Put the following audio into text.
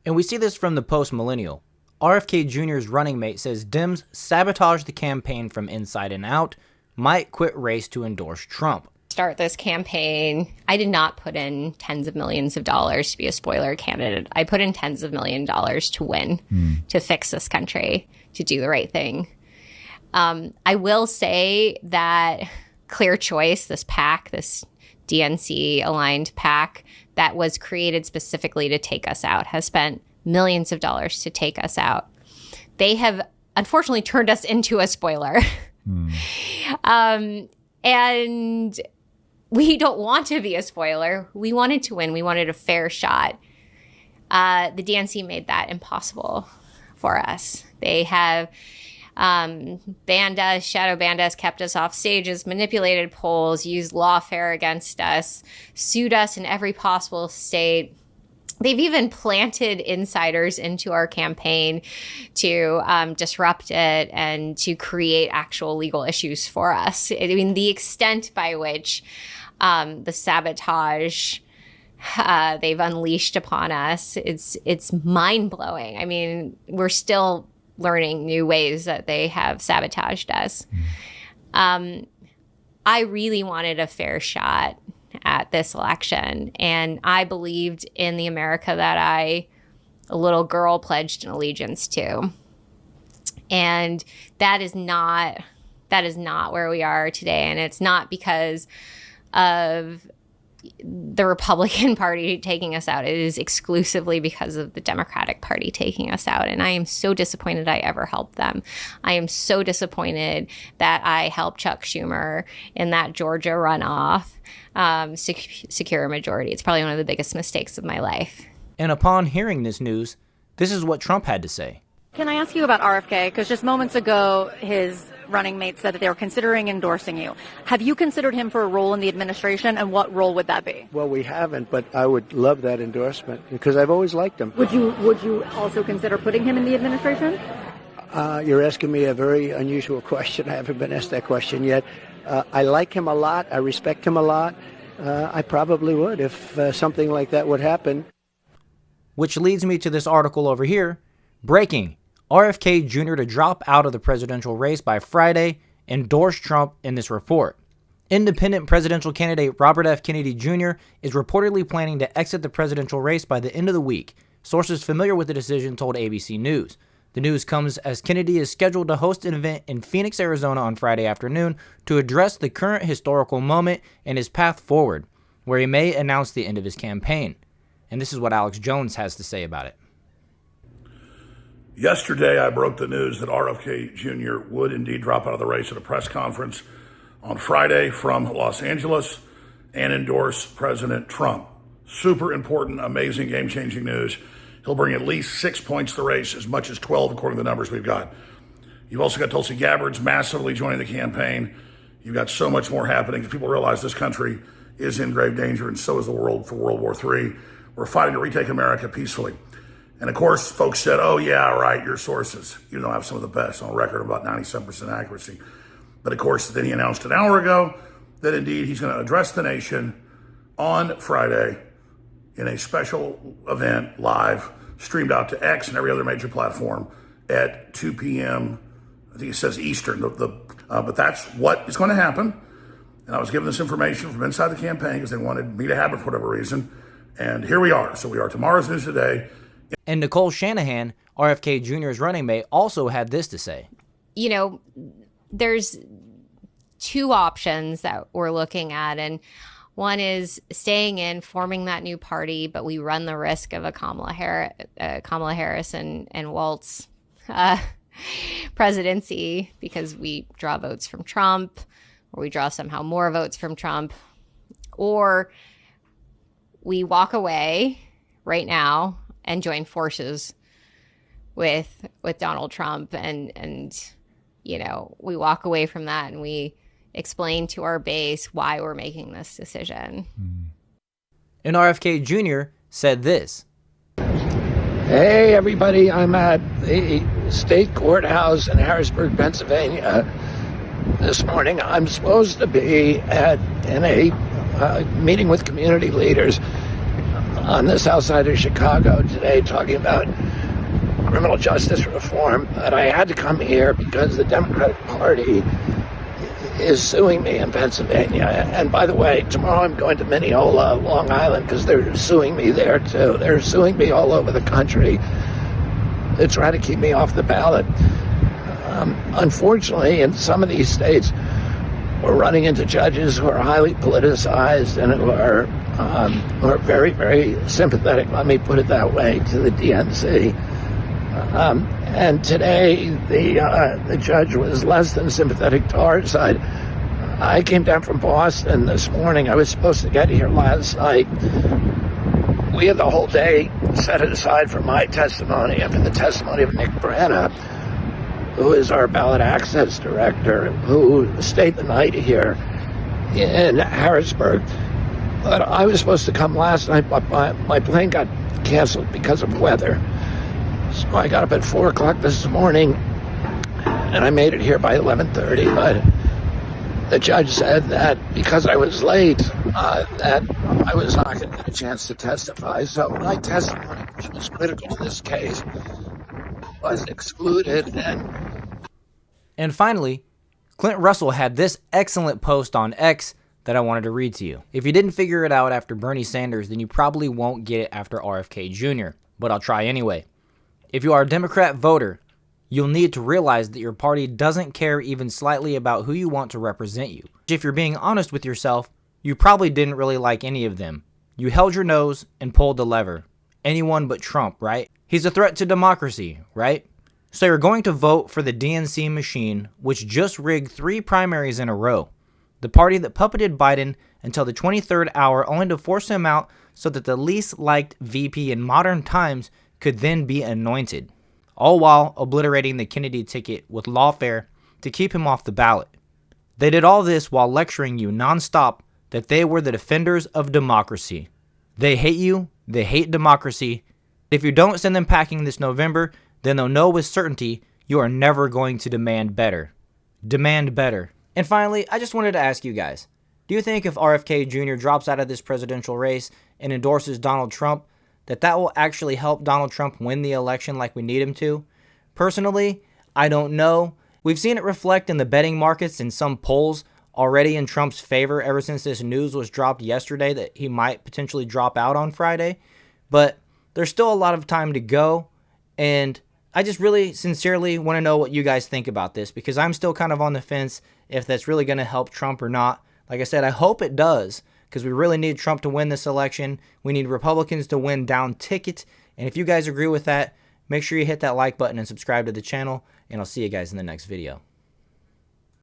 And we see this from the post-millennial. RFK Jr.'s running mate says Dems sabotage the campaign from inside and out, might quit race to endorse Trump. Start this campaign, I did not put in tens of millions of dollars to be a spoiler candidate. I put in tens of $millions to win, to fix this country, to do the right thing. I will say that Clear Choice, this PAC, this DNC-aligned PAC that was created specifically to take us out, has spent millions of dollars to take us out. They have unfortunately turned us into a spoiler. And we don't want to be a spoiler. We wanted to win. We wanted a fair shot. The DNC made that impossible for us. They have banned us, shadow banned us, kept us off stages, manipulated polls, used lawfare against us, sued us in every possible state. They've even planted insiders into our campaign to disrupt it and to create actual legal issues for us. I mean, the extent by which the sabotage they've unleashed upon us, it's mind-blowing. I mean, we're still learning new ways that they have sabotaged us. I really wanted a fair shot at this election, and I believed in the America that a little girl pledged an allegiance to. And that is not where we are today, and it's not because of the Republican Party taking us out. It is exclusively because of the Democratic Party taking us out. And I am so disappointed I ever helped them. I am so disappointed that I helped Chuck Schumer in that Georgia runoff secure a majority. It's probably one of the biggest mistakes of my life. And upon hearing this news, this is what Trump had to say. Can I ask you about RFK? Because just moments ago, his running mate said that they were considering endorsing you. Have you considered him for a role in the administration, and what role would that be? Well, we haven't, but I would love that endorsement because I've always liked him. Would you also consider putting him in the administration? You're asking me a very unusual question. I haven't been asked that question yet. I like him a lot. I respect him a lot. I probably would if something like that would happen. Which leads me to this article over here. Breaking. RFK Jr. to drop out of the presidential race by Friday, endorse Trump in this report. Independent presidential candidate Robert F. Kennedy Jr. is reportedly planning to exit the presidential race by the end of the week. Sources familiar with the decision told ABC News. The news comes as Kennedy is scheduled to host an event in Phoenix, Arizona on Friday afternoon to address the current historical moment and his path forward, where he may announce the end of his campaign. And this is what Alex Jones has to say about it. Yesterday, I broke the news that RFK Jr. would indeed drop out of the race at a press conference on Friday from Los Angeles and endorse President Trump. Super important, amazing, game-changing news. He'll bring at least 6 points to the race, as much as 12 according to the numbers we've got. You've also got Tulsi Gabbard's massively joining the campaign. You've got so much more happening. People realize this country is in grave danger, and so is the world for World War III. We're fighting to retake America peacefully. And of course, folks said, oh yeah, right, your sources. You don't have some of the best on record, about 97% accuracy. But of course, then he announced an hour ago that indeed he's going to address the nation on Friday in a special event, live, streamed out to X and every other major platform at 2 p.m., I think it says Eastern, but that's what is going to happen. And I was given this information from inside the campaign because they wanted me to have it for whatever reason. And here we are. So we are tomorrow's news today. And Nicole Shanahan, RFK Jr.'s running mate, also had this to say. You know, there's two options that we're looking at, and one is staying in, forming that new party, but we run the risk of a Kamala Harris and Waltz presidency because we draw votes from Trump, or we draw somehow more votes from Trump, or we walk away right now and join forces with Donald Trump, and you know, we walk away from that and we explain to our base why we're making this decision. And RFK Jr. said this. Hey, everybody, I'm at the state courthouse in Harrisburg, Pennsylvania. This morning, I'm supposed to be in a meeting with community leaders on the south side of Chicago today talking about criminal justice reform, but I had to come here because the Democratic Party is suing me in Pennsylvania. And by the way, tomorrow I'm going to Mineola, Long Island, because they're suing me there too. They're suing me all over the country. They're trying to keep me off the ballot. Unfortunately, in some of these states, we're running into judges who are highly politicized and who are very, very sympathetic, let me put it that way, to the DNC. And today, the judge was less than sympathetic to our side. I came down from Boston this morning. I was supposed to get here last night. We had the whole day set aside for my testimony and for the testimony of Nick Branna, who is our ballot access director, who stayed the night here in Harrisburg. But I was supposed to come last night, but my plane got canceled because of weather. So I got up at 4 o'clock this morning, and I made it here by 11:30. But the judge said that because I was late, that I was not going to get a chance to testify. So my testimony, which was critical to this case, was excluded. And finally, Clint Russell had this excellent post on X that I wanted to read to you. If you didn't figure it out after Bernie Sanders, then you probably won't get it after RFK Jr., but I'll try anyway. If you are a Democrat voter, you'll need to realize that your party doesn't care even slightly about who you want to represent you. If you're being honest with yourself, you probably didn't really like any of them. You held your nose and pulled the lever. Anyone but Trump, right? He's a threat to democracy, right? So you're going to vote for the DNC machine, which just rigged 3 primaries in a row. The party that puppeted Biden until the 23rd hour only to force him out so that the least liked VP in modern times could then be anointed, all while obliterating the Kennedy ticket with lawfare to keep him off the ballot. They did all this while lecturing you nonstop that they were the defenders of democracy. They hate you, they hate democracy. If you don't send them packing this November, then they'll know with certainty you are never going to demand better. Demand better. And finally, I just wanted to ask you guys, do you think if RFK Jr. drops out of this presidential race and endorses Donald Trump, that will actually help Donald Trump win the election like we need him to? Personally, I don't know. We've seen it reflect in the betting markets and some polls already in Trump's favor ever since this news was dropped yesterday that he might potentially drop out on Friday. But there's still a lot of time to go, and I just really sincerely want to know what you guys think about this, because I'm still kind of on the fence if that's really going to help Trump or not. Like I said, I hope it does, because we really need Trump to win this election. We need Republicans to win down ticket. And if you guys agree with that, make sure you hit that like button and subscribe to the channel, and I'll see you guys in the next video.